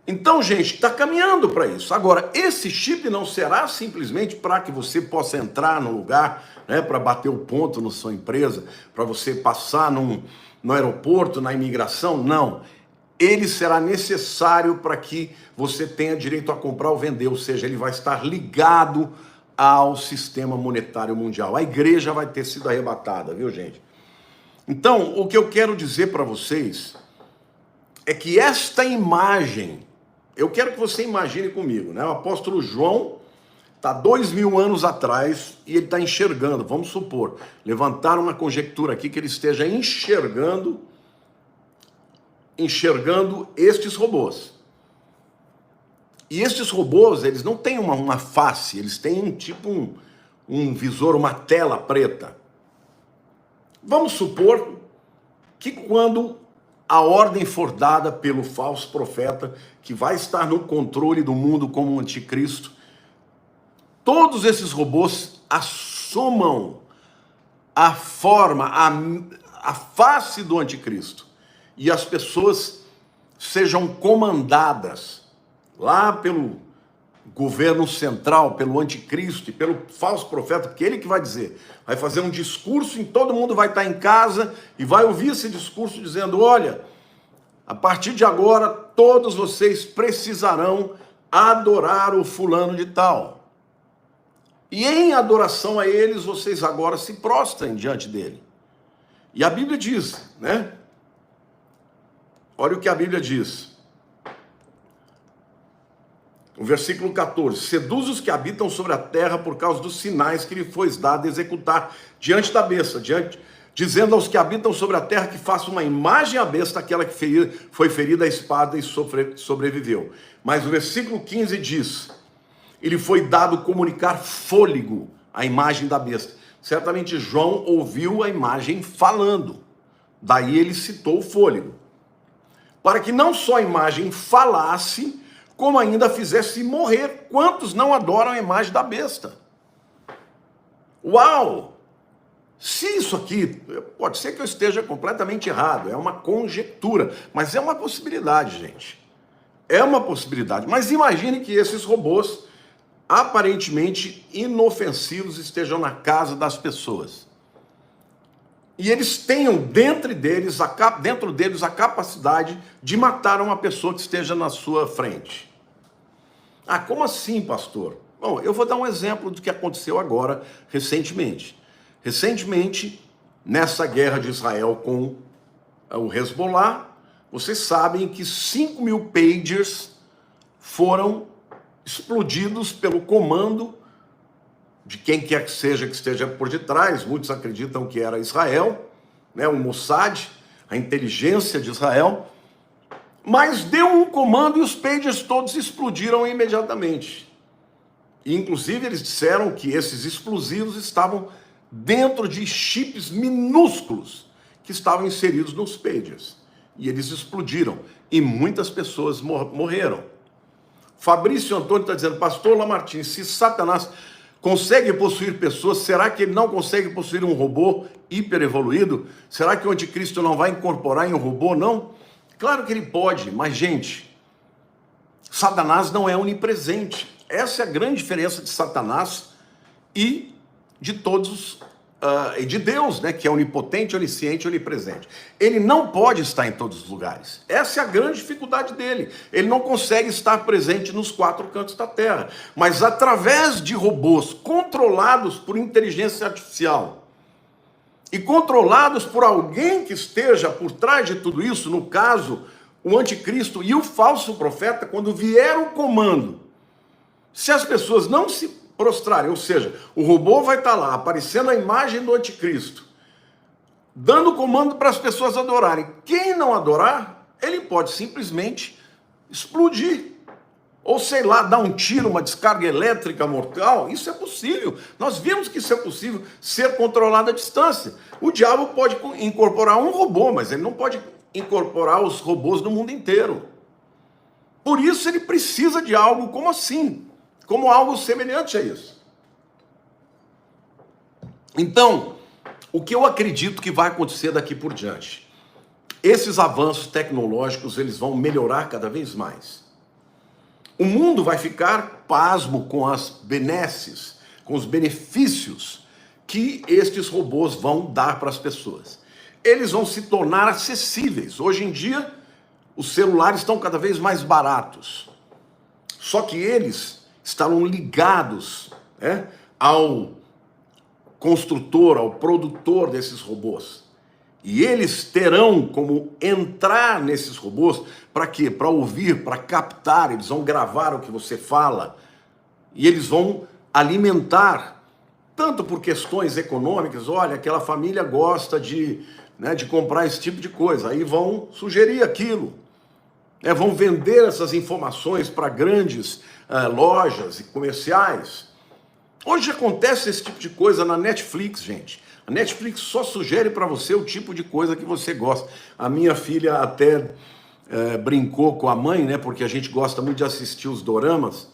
Então, gente, está caminhando para isso. Agora, esse chip não será simplesmente para que você possa entrar no lugar, né, para bater o ponto na sua empresa, para você passar no aeroporto, na imigração, não. Ele será necessário para que você tenha direito a comprar ou vender, ou seja, ele vai estar ligado ao sistema monetário mundial. A igreja vai ter sido arrebatada, viu, gente? Então, o que eu quero dizer para vocês é que esta imagem, eu quero que você imagine comigo, né? O apóstolo João está 2000 anos atrás e ele está enxergando, vamos supor, levantaram uma conjectura aqui que ele esteja enxergando estes robôs. E estes robôs, eles não têm uma face, eles têm tipo um visor, uma tela preta. Vamos supor que quando a ordem for dada pelo falso profeta, que vai estar no controle do mundo como um anticristo, todos esses robôs assumam a forma, a face do anticristo, e as pessoas sejam comandadas lá pelo governo central, pelo anticristo e pelo falso profeta, porque ele que vai dizer, vai fazer um discurso e todo mundo vai estar em casa e vai ouvir esse discurso dizendo, olha, a partir de agora todos vocês precisarão adorar o fulano de tal. E em adoração a eles, vocês agora se prostrem diante dele. E a Bíblia diz, né? Olha o que a Bíblia diz. O versículo 14, seduz os que habitam sobre a terra por causa dos sinais que lhe foi dado executar diante da besta, dizendo aos que habitam sobre a terra que façam uma imagem à besta, aquela que foi ferida à espada e sobreviveu. Mas o versículo 15 diz, ele foi dado comunicar fôlego à imagem da besta. Certamente João ouviu a imagem falando, daí ele citou o fôlego. Para que não só a imagem falasse, como ainda fizesse morrer quantos não adoram a imagem da besta. Uau! Se isso aqui, pode ser que eu esteja completamente errado, é uma conjectura, mas é uma possibilidade, gente. É uma possibilidade. Mas imagine que esses robôs, aparentemente inofensivos, estejam na casa das pessoas. E eles tenham dentro deles a capacidade de matar uma pessoa que esteja na sua frente. Ah, como assim, pastor? Bom, eu vou dar um exemplo do que aconteceu agora, recentemente. Recentemente, nessa guerra de Israel com o Hezbollah, vocês sabem que 5.000 pagers foram explodidos pelo comando de quem quer que esteja por detrás. Muitos acreditam que era Israel, né, o Mossad, a inteligência de Israel, mas deu um comando e os pagers todos explodiram imediatamente. E, inclusive, eles disseram que esses explosivos estavam dentro de chips minúsculos que estavam inseridos nos pagers. E eles explodiram e muitas pessoas morreram. Fabrício Antônio está dizendo, pastor Lamartine, se Satanás consegue possuir pessoas, será que ele não consegue possuir um robô hiper evoluído? Será que o anticristo não vai incorporar em um robô, não? Claro que ele pode, mas, gente, Satanás não é onipresente. Essa é a grande diferença de Satanás e de todos, e de Deus, né, que é onipotente, onisciente, onipresente. Ele não pode estar em todos os lugares. Essa é a grande dificuldade dele. Ele não consegue estar presente nos 4 cantos da terra. Mas através de robôs controlados por inteligência artificial e controlados por alguém que esteja por trás de tudo isso, no caso, o anticristo e o falso profeta, quando vier o comando, se as pessoas não se prostrarem, ou seja, o robô vai estar lá, aparecendo a imagem do anticristo, dando comando para as pessoas adorarem. Quem não adorar, ele pode simplesmente explodir. Ou, sei lá, dar um tiro, uma descarga elétrica mortal. Isso é possível. Nós vimos que isso é possível, ser controlado à distância. O diabo pode incorporar um robô, mas ele não pode incorporar os robôs do mundo inteiro. Por isso ele precisa de algo como assim, como algo semelhante a isso. Então, o que eu acredito que vai acontecer daqui por diante? Esses avanços tecnológicos, eles vão melhorar cada vez mais. O mundo vai ficar pasmo com as benesses, com os benefícios que estes robôs vão dar para as pessoas. Eles vão se tornar acessíveis. Hoje em dia, os celulares estão cada vez mais baratos. Só que eles estarão ligados, né, ao construtor, ao produtor desses robôs. E eles terão como entrar nesses robôs para quê? Para ouvir, para captar, eles vão gravar o que você fala e eles vão alimentar, tanto por questões econômicas, olha, aquela família gosta de comprar esse tipo de coisa, aí vão sugerir aquilo, vão vender essas informações para grandes lojas e comerciais. Hoje acontece esse tipo de coisa na Netflix, gente. A Netflix só sugere para você o tipo de coisa que você gosta. A minha filha até brincou com a mãe, né? Porque a gente gosta muito de assistir os doramas.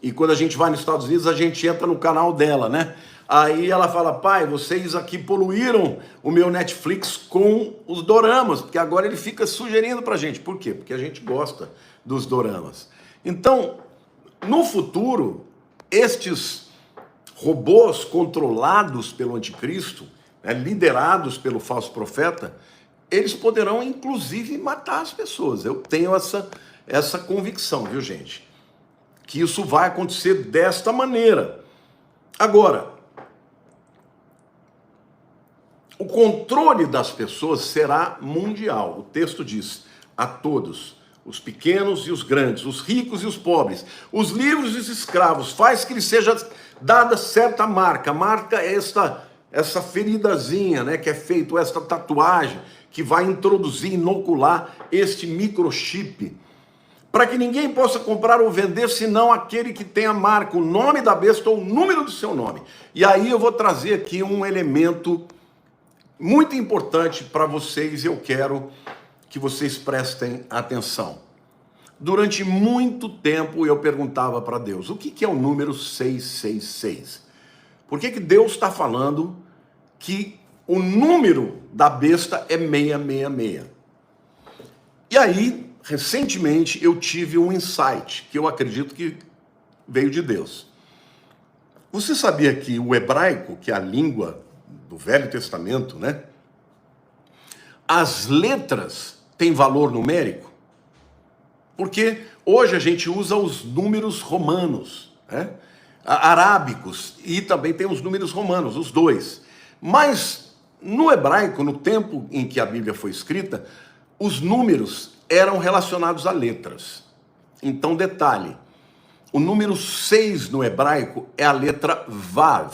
E quando a gente vai nos Estados Unidos, a gente entra no canal dela, né? Aí ela fala, pai, vocês aqui poluíram o meu Netflix com os doramas, porque agora ele fica sugerindo pra gente. Por quê? Porque a gente gosta dos doramas. Então, no futuro, estes robôs controlados pelo anticristo, liderados pelo falso profeta, eles poderão inclusive matar as pessoas. Eu tenho essa convicção, viu, gente? Que isso vai acontecer desta maneira. Agora, o controle das pessoas será mundial. O texto diz, a todos, os pequenos e os grandes, os ricos e os pobres, os livres e os escravos, faz que lhes seja dada certa marca. Marca é essa feridazinha, né, que é feito, esta tatuagem, que vai introduzir, inocular este microchip, para que ninguém possa comprar ou vender, senão aquele que tem a marca, o nome da besta ou o número do seu nome. E aí eu vou trazer aqui um elemento muito importante para vocês, eu quero que vocês prestem atenção. Durante muito tempo eu perguntava para Deus, o que é o número 666? Por que Deus está falando que o número da besta é 666? E aí, recentemente, eu tive um insight, que eu acredito que veio de Deus. Você sabia que o hebraico, que é a língua do Velho Testamento, né? As letras têm valor numérico? Porque hoje a gente usa os números romanos, né? Arábicos, e também tem os números romanos, os dois. Mas no hebraico, no tempo em que a Bíblia foi escrita, os números eram relacionados a letras. Então, detalhe, o número 6 no hebraico é a letra Vav,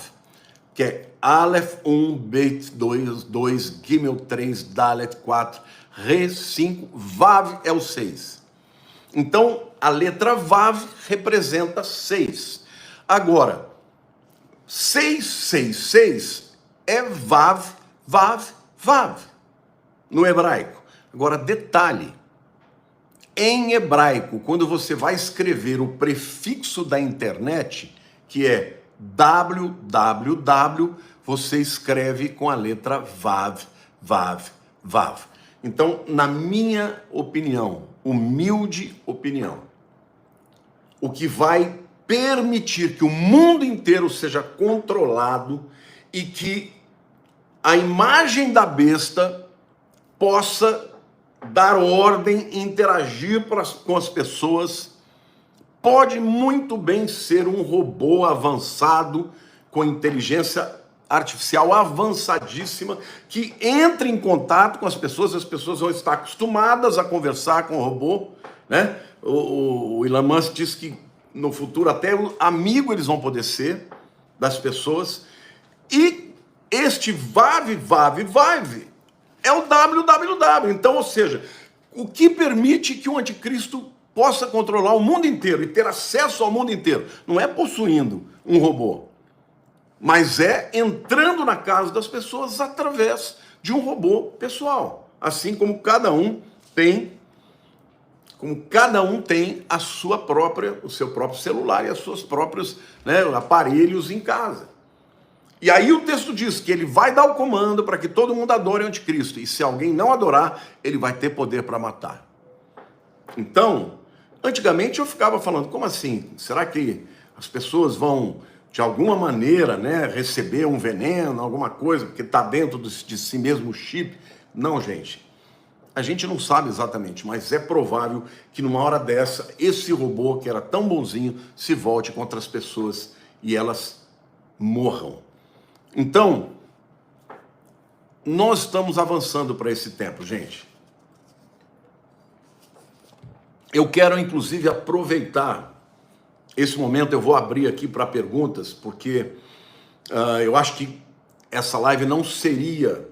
que é Aleph 1, Bet 2, Gimel 3, Dalet 4, Re 5, Vav é o 6. Então, a letra Vav representa 6. Agora, 666 é Vav, Vav, Vav, no hebraico. Agora, detalhe, em hebraico, quando você vai escrever o prefixo da internet, que é www, você escreve com a letra Vav, Vav, Vav. Então, na minha opinião, humilde opinião, o que vai permitir que o mundo inteiro seja controlado e que a imagem da besta possa dar ordem e interagir com as pessoas, pode muito bem ser um robô avançado, com inteligência artificial avançadíssima, que entra em contato com as pessoas vão estar acostumadas a conversar com o robô, né? O Elon Musk diz que no futuro até amigo eles vão poder ser das pessoas, e este Vav, Vav, Vav é o www. Então, ou seja, o que permite que o anticristo possa controlar o mundo inteiro e ter acesso ao mundo inteiro? Não é possuindo um robô, mas é entrando na casa das pessoas através de um robô pessoal. Assim como cada um tem o seu próprio celular e os seus próprios, né, aparelhos em casa. E aí o texto diz que ele vai dar o comando para que todo mundo adore o anticristo. E se alguém não adorar, ele vai ter poder para matar. Então, Antigamente eu ficava falando, como assim? Será que as pessoas vão, de alguma maneira, né, receber um veneno, alguma coisa, porque está dentro de si mesmo o chip? Não, gente. A gente não sabe exatamente, mas é provável que numa hora dessa, esse robô que era tão bonzinho se volte contra as pessoas e elas morram. Então, nós estamos avançando para esse tempo, gente. Eu quero, inclusive, aproveitar esse momento, eu vou abrir aqui para perguntas, porque eu acho que essa live não seria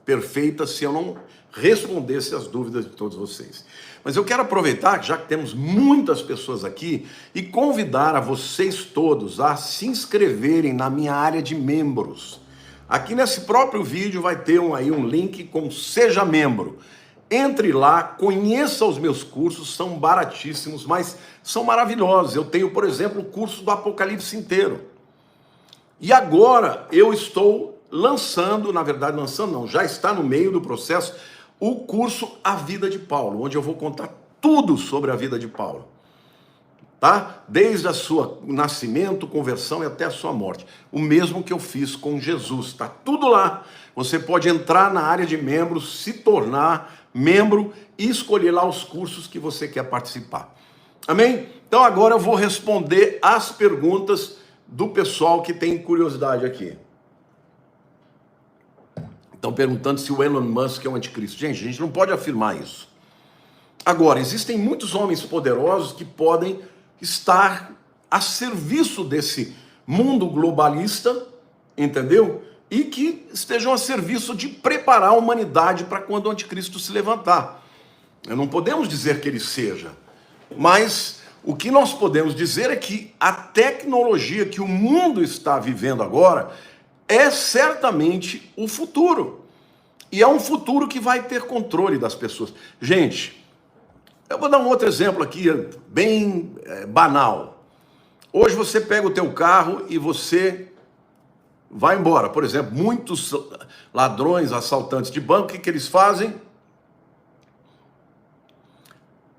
perfeita se eu não respondesse as dúvidas de todos vocês. Mas eu quero aproveitar, já que temos muitas pessoas aqui, e convidar a vocês todos a se inscreverem na minha área de membros. Aqui nesse próprio vídeo vai ter aí um link com Seja Membro. Entre lá, conheça os meus cursos, são baratíssimos, mas são maravilhosos. Eu tenho, por exemplo, o curso do Apocalipse inteiro. E agora eu estou lançando, na verdade lançando não, já está no meio do processo, o curso A Vida de Paulo, onde eu vou contar tudo sobre a vida de Paulo. Tá? Desde o seu nascimento, conversão e até a sua morte. O mesmo que eu fiz com Jesus. Está tudo lá. Você pode entrar na área de membros, se tornar membro e escolher lá os cursos que você quer participar. Amém? Então agora eu vou responder as perguntas do pessoal que tem curiosidade aqui. Estão perguntando se o Elon Musk é o anticristo. Gente, a gente não pode afirmar isso. Agora, existem muitos homens poderosos que podem estar a serviço desse mundo globalista, entendeu? E que estejam a serviço de preparar a humanidade para quando o anticristo se levantar. Não podemos dizer que ele seja, mas o que nós podemos dizer é que a tecnologia que o mundo está vivendo agora é certamente o futuro. E é um futuro que vai ter controle das pessoas. Gente, eu vou dar um outro exemplo aqui, bem banal. Hoje você pega o teu carro e você vai embora. Por exemplo, muitos ladrões, assaltantes de banco, o que eles fazem?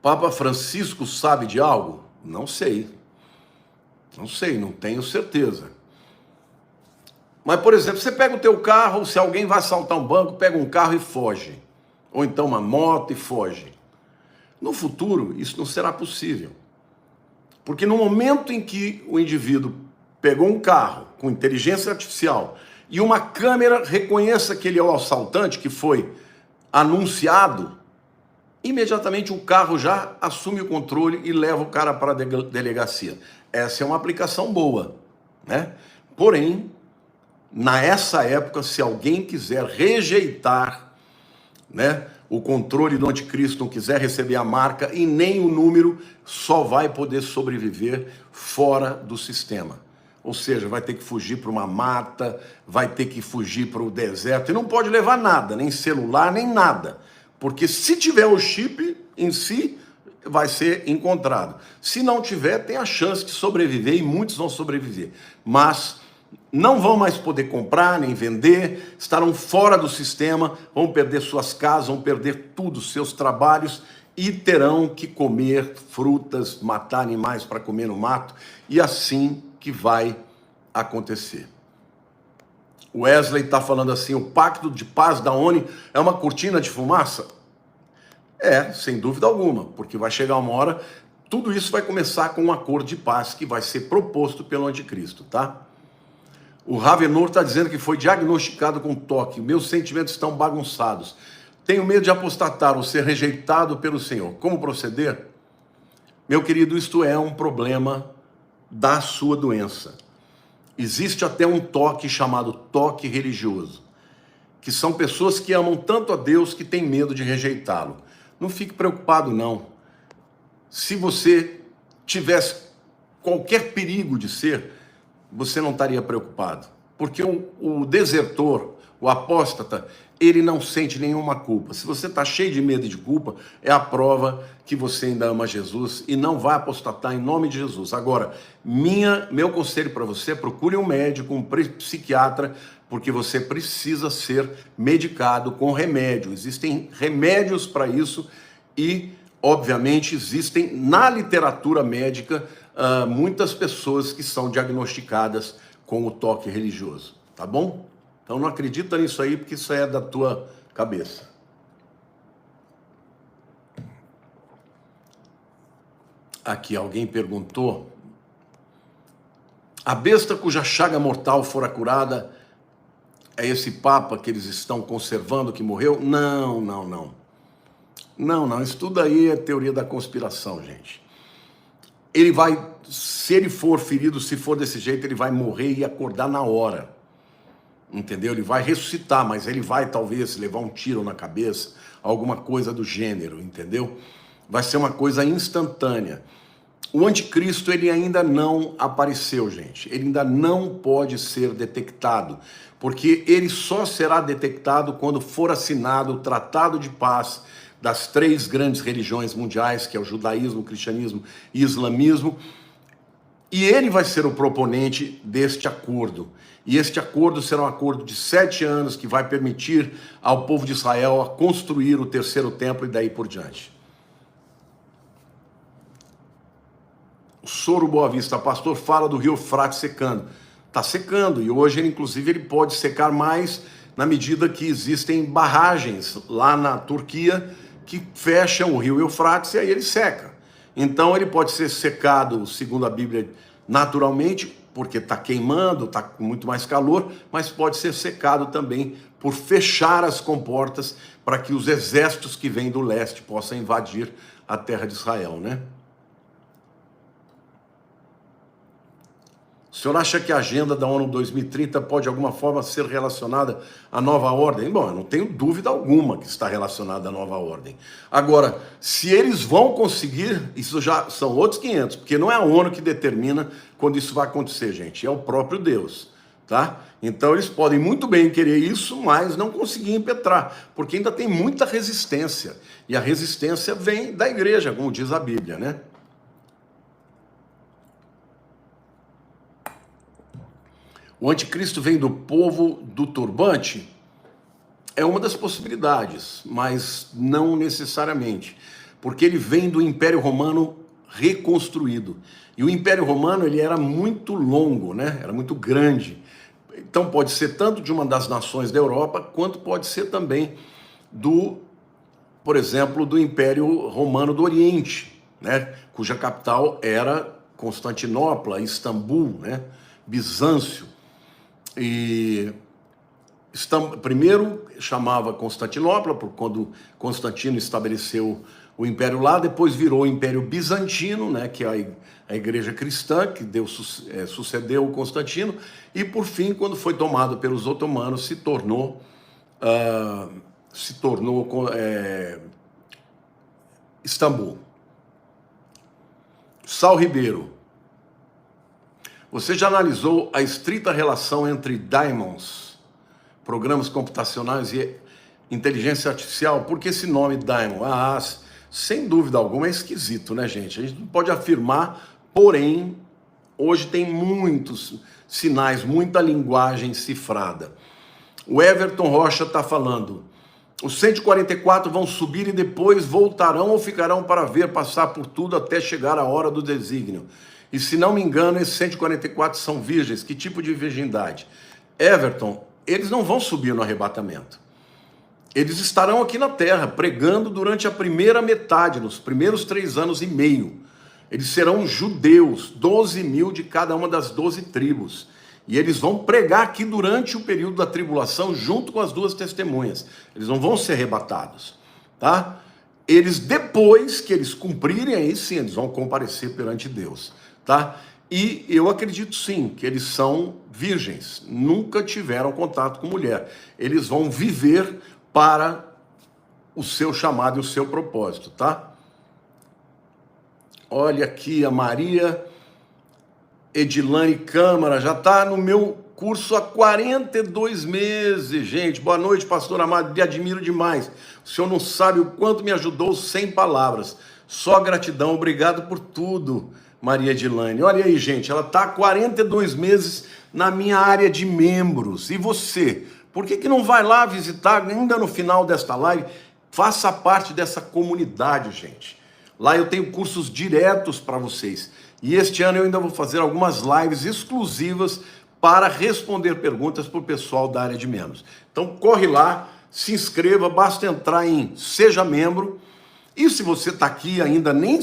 Papa Francisco sabe de algo? Não sei. Não sei, não tenho certeza. Mas, por exemplo, você pega o teu carro, se alguém vai assaltar um banco, pega um carro e foge. Ou então uma moto e foge. No futuro, isso não será possível. Porque no momento em que o indivíduo pegou um carro com inteligência artificial e uma câmera reconheça que ele é o assaltante que foi anunciado, imediatamente o carro já assume o controle e leva o cara para a delegacia. Essa é uma aplicação boa, né? Porém, nessa época, se alguém quiser rejeitar, né, o controle do anticristo, não quiser receber a marca e nem o número, só vai poder sobreviver fora do sistema. Ou seja, vai ter que fugir para uma mata, vai ter que fugir para o deserto, e não pode levar nada, nem celular, nem nada. Porque se tiver o chip em si, vai ser encontrado. Se não tiver, tem a chance de sobreviver, e muitos vão sobreviver. Mas não vão mais poder comprar nem vender, estarão fora do sistema, vão perder suas casas, vão perder tudo, seus trabalhos, e terão que comer frutas, matar animais para comer no mato, e assim que vai acontecer. O Wesley está falando assim, o pacto de paz da ONU é uma cortina de fumaça? É, sem dúvida alguma, porque vai chegar uma hora, tudo isso vai começar com um acordo de paz que vai ser proposto pelo anticristo, tá? O Ravenor está dizendo que foi diagnosticado com toque. Meus sentimentos estão bagunçados. Tenho medo de apostatar ou ser rejeitado pelo Senhor. Como proceder? Meu querido, isto é um problema da sua doença. Existe até um toque chamado toque religioso, que são pessoas que amam tanto a Deus que têm medo de rejeitá-lo. Não fique preocupado, não. Se você tivesse qualquer perigo de ser, você não estaria preocupado. Porque o desertor, o apóstata, ele não sente nenhuma culpa. Se você está cheio de medo e de culpa, é a prova que você ainda ama Jesus e não vai apostatar em nome de Jesus. Agora, meu conselho para você, procure um médico, um psiquiatra, porque você precisa ser medicado com remédio. Existem remédios para isso e obviamente, existem na literatura médica muitas pessoas que são diagnosticadas com o toque religioso, tá bom? Então não acredita nisso aí, porque isso é da tua cabeça. Aqui alguém perguntou: a besta cuja chaga mortal fora curada é esse Papa que eles estão conservando que morreu? Não. Não, isso tudo aí é teoria da conspiração, gente. Ele vai, se ele for ferido, se for desse jeito, ele vai morrer e acordar na hora. Entendeu? Ele vai ressuscitar, mas ele vai talvez levar um tiro na cabeça, alguma coisa do gênero, entendeu? Vai ser uma coisa instantânea. O anticristo, ele ainda não apareceu, gente. Ele ainda não pode ser detectado, porque ele só será detectado quando for assinado o Tratado de Paz das 3 grandes religiões mundiais, que é o judaísmo, o cristianismo e o islamismo, e ele vai ser o proponente deste acordo. E este acordo será um acordo de 7 anos que vai permitir ao povo de Israel a construir o 3º templo e daí por diante. O Soro Boa Vista, pastor, fala do rio Eufrates secando. Está secando, e hoje, inclusive, ele pode secar mais na medida que existem barragens lá na Turquia que fecham o rio Eufrates e aí ele seca. Então ele pode ser secado, segundo a Bíblia, naturalmente, porque está queimando, está com muito mais calor, mas pode ser secado também por fechar as comportas para que os exércitos que vêm do leste possam invadir a terra de Israel, né? O senhor acha que a agenda da ONU 2030 pode de alguma forma ser relacionada à nova ordem? Bom, eu não tenho dúvida alguma que está relacionada à nova ordem. Agora, se eles vão conseguir, isso já são outros 500, porque não é a ONU que determina quando isso vai acontecer, gente, é o próprio Deus, tá? Então eles podem muito bem querer isso, mas não conseguir impetrar, porque ainda tem muita resistência, e a resistência vem da igreja, como diz a Bíblia, né? O anticristo vem do povo do turbante? É uma das possibilidades, mas não necessariamente, porque ele vem do Império Romano reconstruído. E o Império Romano, ele era muito longo, né? Era muito grande. Então pode ser tanto de uma das nações da Europa, quanto pode ser também por exemplo, do Império Romano do Oriente, né? Cuja capital era Constantinopla, Istambul, né? Bizâncio. E primeiro chamava Constantinopla, por quando Constantino estabeleceu o império lá, depois virou o Império Bizantino, né, que é a igreja cristã, que sucedeu o Constantino, e por fim, quando foi tomado pelos otomanos, se tornou Istambul. Sal Ribeiro, você já analisou a estrita relação entre daimons, programas computacionais e inteligência artificial? Por que esse nome daimon? Sem dúvida alguma é esquisito, né, gente? A gente não pode afirmar, porém, hoje tem muitos sinais, muita linguagem cifrada. O Everton Rocha está falando: os 144 vão subir e depois voltarão ou ficarão para ver passar por tudo até chegar a hora do desígnio. E se não me engano, esses 144 são virgens. Que tipo de virgindade? Everton, eles não vão subir no arrebatamento. Eles estarão aqui na terra, pregando durante a primeira metade, nos primeiros 3 anos e meio. Eles serão judeus, 12 mil de cada uma das 12 tribos. E eles vão pregar aqui durante o período da tribulação, junto com as 2 testemunhas. Eles não vão ser arrebatados, tá? Eles, depois que eles cumprirem, aí sim, eles vão comparecer perante Deus. Tá? E eu acredito sim que eles são virgens, nunca tiveram contato com mulher. Eles vão viver para o seu chamado e o seu propósito, tá? Olha aqui a Maria Edilane Câmara, já está no meu curso há 42 meses, gente. Boa noite, pastor amado, lhe admiro demais. O senhor não sabe o quanto me ajudou, sem palavras. Só gratidão, obrigado por tudo. Maria Edilane, olha aí, gente, ela está há 42 meses na minha área de membros. E você? Por que não vai lá visitar, ainda no final desta live? Faça parte dessa comunidade, gente. Lá eu tenho cursos diretos para vocês. E este ano eu ainda vou fazer algumas lives exclusivas para responder perguntas para o pessoal da área de membros. Então corre lá, se inscreva, basta entrar em Seja Membro. E se você está aqui e ainda nem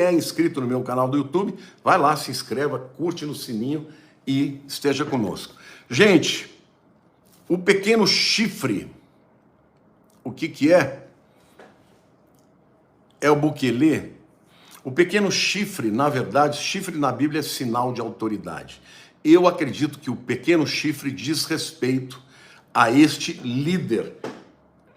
é inscrito no meu canal do YouTube, vai lá, se inscreva, curte no sininho e esteja conosco. Gente, o pequeno chifre, o que é? É o Bukele. O pequeno chifre, na verdade, chifre na Bíblia é sinal de autoridade. Eu acredito que o pequeno chifre diz respeito a este líder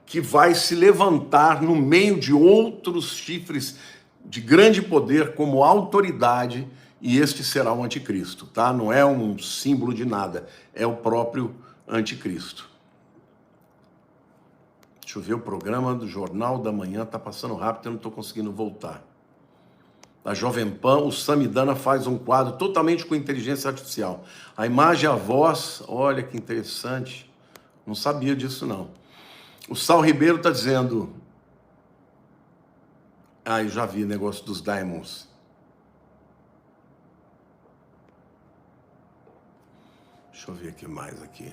que vai se levantar no meio de outros chifres de grande poder como autoridade, e este será o anticristo, tá? Não é um símbolo de nada, é o próprio anticristo. Deixa eu ver, o programa do Jornal da Manhã está passando rápido, eu não estou conseguindo voltar. Da Jovem Pan, o Samidana faz um quadro totalmente com inteligência artificial. A imagem e a voz, olha que interessante, não sabia disso não. O Sal Ribeiro está dizendo... eu já vi negócio dos Diamonds. Deixa eu ver o que mais aqui.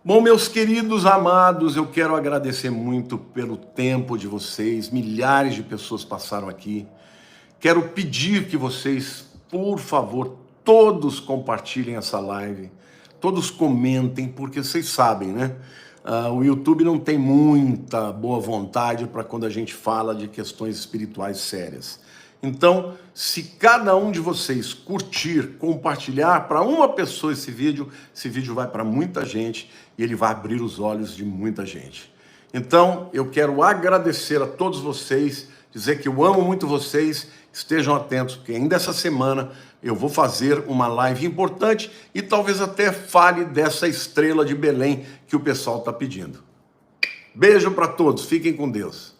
Bom, meus queridos amados, eu quero agradecer muito pelo tempo de vocês. Milhares de pessoas passaram aqui. Quero pedir que vocês, por favor, todos compartilhem essa live. Todos comentem, porque vocês sabem, né? O YouTube não tem muita boa vontade para quando a gente fala de questões espirituais sérias. Então, se cada um de vocês curtir, compartilhar para uma pessoa esse vídeo vai para muita gente e ele vai abrir os olhos de muita gente. Então, eu quero agradecer a todos vocês, dizer que eu amo muito vocês, estejam atentos, porque ainda essa semana eu vou fazer uma live importante e talvez até fale dessa estrela de Belém que o pessoal está pedindo. Beijo para todos, fiquem com Deus.